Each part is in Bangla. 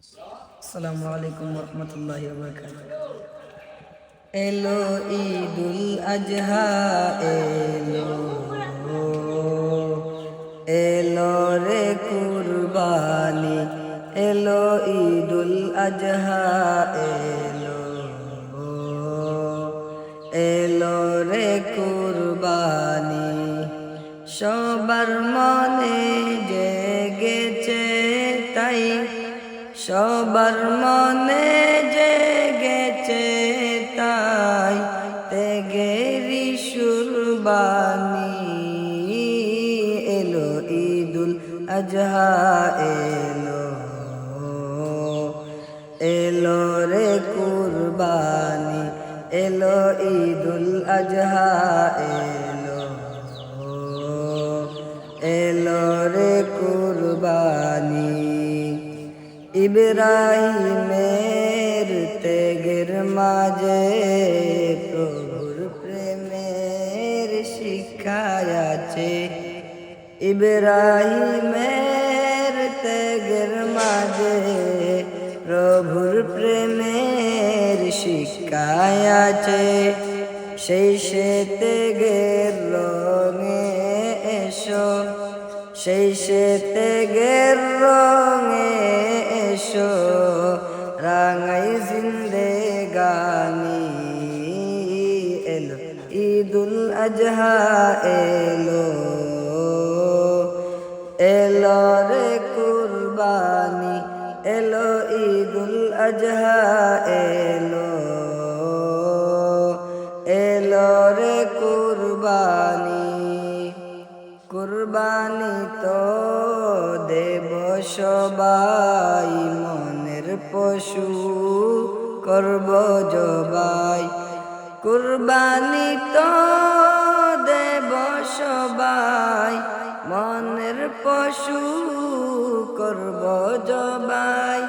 আসসালামু আলাইকুম রহমতুল্লাহি ওয়া বারাকাতুহু। এলো ঈদুল আজহা, এলো এলো রে কুরবানি, এলো ঈদুল আজহা, এলো এলো রে কুরবানি। সবার মনে জেগেছে তাই, সবার মনে জেগেছে তাই, তেগেরি সুরবানি। এলো ঈদুল আজহা, এলো এলো রে কুরবানি, এলো ঈদুল আজহা, এলো এলো রে কুরবানি। ইব্রাহিমের ত্যাগের মাঝে প্রভুর প্রেমের শিক্ষায় আছে। ইব্রাহিমের ত্যাগের মাঝে প্রভুর প্রেমের শিক্ষায় আছে। সেই সে ত্যাগের রঙে এসো, সেই সে ত্যাগের রঙে এসো, রাঙাই জিন্দেগানি। এলো ঈদুল আজহা, এলো এলো রে কুরবানি, এলো ঈদুল আজহা, এলো এলো রে কুরবানি। কুরবানি তো দেব সবাই, মনের পশু করব জবাই। কুরবানি তো দেব সবাই, মনের পশু করব জবাই।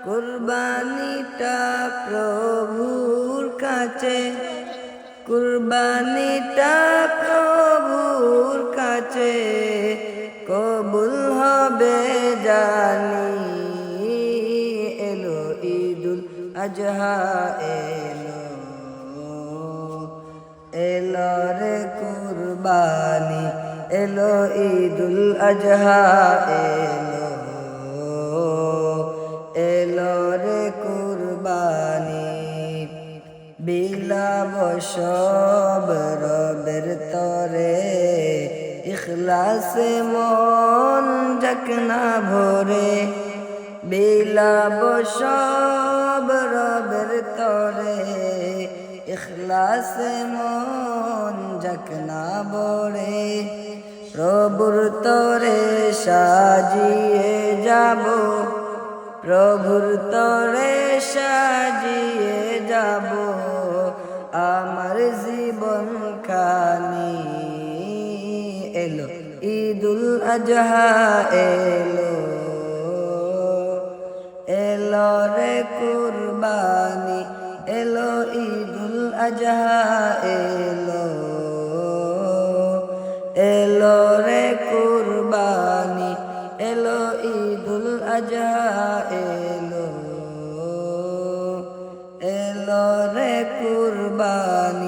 কুরবানিটা প্রভুর কাছে, কুরবানিটা প্রভুর কাছে কবুল হবে জানি। এলো ঈদুল আজহা, এলো এলো রে কুরবানি, এলো ঈদুল আজহা, এলো এলো রে কুরবানি। বিলাব সব রবের তরে, ইখলাসে মন যাক না ভরে। বিলাব সব রবের তরে, ইখলাসে মন যাক না ভরে। প্রভুর তরে সাজিয়ে যাব, প্রভুর তরে সাজিয়ে যাব আমার জীবন খানি। এলো ঈদুল আজহা, এলো এলো রে কুরবানি, এলো ঈদুল আজহা, এলো এলো রে কুরবানি, এলো ঈদুল আজহা, এলো এলো রে কুরবানি।